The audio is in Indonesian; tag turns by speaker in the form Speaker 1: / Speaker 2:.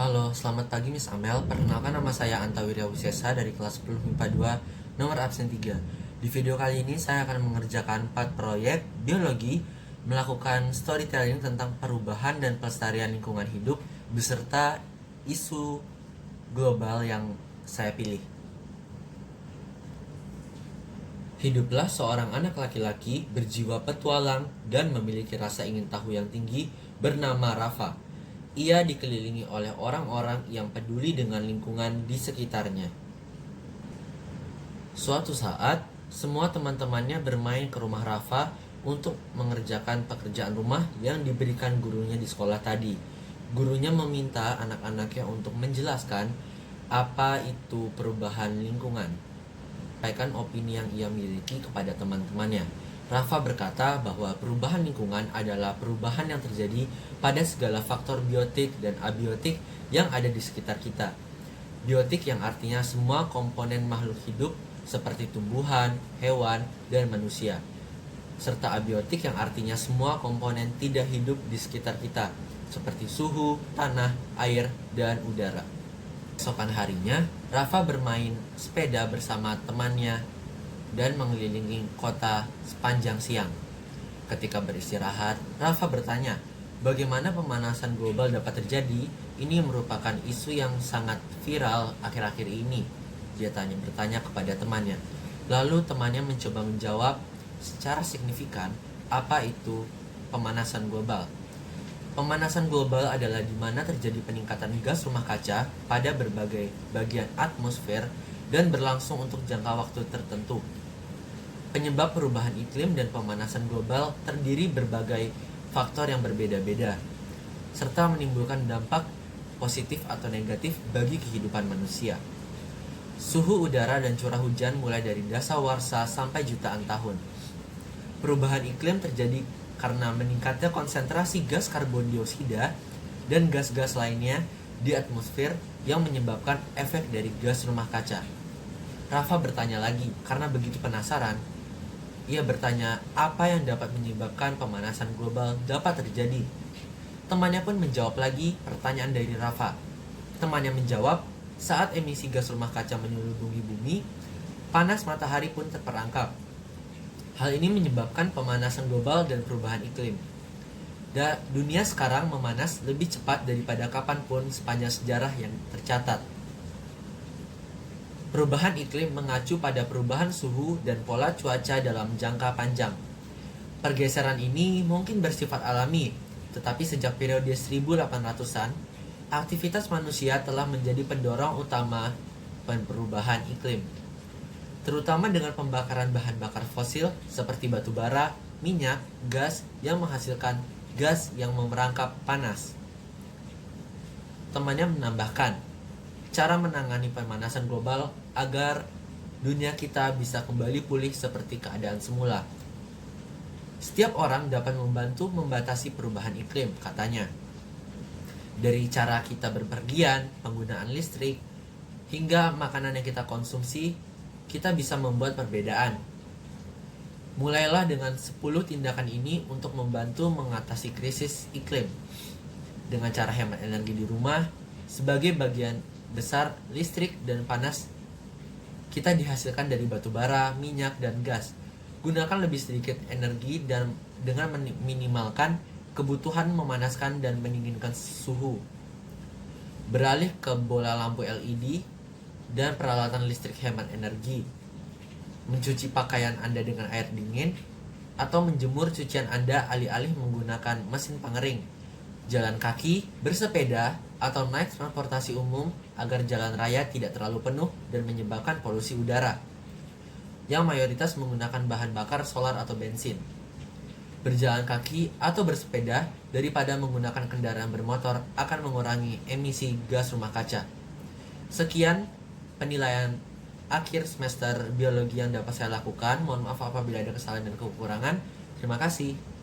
Speaker 1: Halo, selamat pagi Miss Amel. Perkenalkan nama saya Anta Wiryawisesa dari kelas 10 MIPA 2, nomor absen 3. Di video kali ini saya akan mengerjakan 4 proyek biologi, melakukan storytelling tentang perubahan dan pelestarian lingkungan hidup beserta isu global yang saya pilih. Hiduplah seorang anak laki-laki berjiwa petualang dan memiliki rasa ingin tahu yang tinggi bernama Rafa. Ia dikelilingi oleh orang-orang yang peduli dengan lingkungan di sekitarnya. Suatu saat, semua teman-temannya bermain ke rumah Rafa untuk mengerjakan pekerjaan rumah yang diberikan gurunya di sekolah tadi. Gurunya meminta anak-anaknya untuk menjelaskan apa itu perubahan lingkungan. Sampaikan opini yang ia miliki kepada teman-temannya. Rafa berkata bahwa perubahan lingkungan adalah perubahan yang terjadi pada segala faktor biotik dan abiotik yang ada di sekitar kita. Biotik yang artinya semua komponen makhluk hidup seperti tumbuhan, hewan, dan manusia. Serta abiotik yang artinya semua komponen tidak hidup di sekitar kita, seperti suhu, tanah, air, dan udara. Esokan harinya, Rafa bermain sepeda bersama temannya dan mengelilingi kota sepanjang siang. Ketika beristirahat, Rafa bertanya, bagaimana pemanasan global dapat terjadi? Ini merupakan isu yang sangat viral akhir-akhir ini. Dia bertanya kepada temannya. Lalu temannya mencoba menjawab secara signifikan apa itu pemanasan global. Pemanasan global adalah di mana terjadi peningkatan gas rumah kaca pada berbagai bagian atmosfer dan berlangsung untuk jangka waktu tertentu. Penyebab perubahan iklim dan pemanasan global terdiri berbagai faktor yang berbeda-beda, serta menimbulkan dampak positif atau negatif bagi kehidupan manusia. Suhu udara dan curah hujan mulai dari dasawarsa sampai jutaan tahun. Perubahan iklim terjadi karena meningkatnya konsentrasi gas karbon dioksida dan gas-gas lainnya di atmosfer yang menyebabkan efek dari gas rumah kaca. Rafa bertanya lagi karena begitu penasaran. Ia bertanya apa yang dapat menyebabkan pemanasan global dapat terjadi. Temannya pun menjawab lagi pertanyaan dari Rafa. Temannya menjawab, saat emisi gas rumah kaca menyelimuti bumi, panas matahari pun terperangkap. Hal ini menyebabkan pemanasan global dan perubahan iklim. Dunia sekarang memanas lebih cepat daripada kapanpun sepanjang sejarah yang tercatat. Perubahan iklim mengacu pada perubahan suhu dan pola cuaca dalam jangka panjang. Pergeseran ini mungkin bersifat alami, tetapi sejak periode 1800-an, aktivitas manusia telah menjadi pendorong utama perubahan iklim, terutama dengan pembakaran bahan bakar fosil seperti batu bara, minyak, gas yang menghasilkan gas yang memerangkap panas. Temannya menambahkan, cara menangani pemanasan global agar dunia kita bisa kembali pulih seperti keadaan semula. Setiap orang dapat membantu membatasi perubahan iklim, katanya. Dari cara kita berpergian, penggunaan listrik, hingga makanan yang kita konsumsi, kita bisa membuat perbedaan. Mulailah dengan 10 tindakan ini untuk membantu mengatasi krisis iklim. Dengan cara hemat energi di rumah, sebagai bagian besar listrik dan panas kita dihasilkan dari batu bara, minyak, dan gas. Gunakan lebih sedikit energi dan dengan meminimalkan kebutuhan memanaskan dan mendinginkan suhu. Beralih ke bola lampu LED dan peralatan listrik hemat energi. Mencuci pakaian Anda dengan air dingin atau menjemur cucian Anda alih-alih menggunakan mesin pengering. Jalan kaki, bersepeda, atau naik transportasi umum agar jalan raya tidak terlalu penuh dan menyebabkan polusi udara yang mayoritas menggunakan bahan bakar solar atau bensin. Berjalan kaki atau bersepeda daripada menggunakan kendaraan bermotor akan mengurangi emisi gas rumah kaca. Sekian penilaian akhir semester biologi yang dapat saya lakukan. Mohon maaf apabila ada kesalahan dan kekurangan. Terima kasih.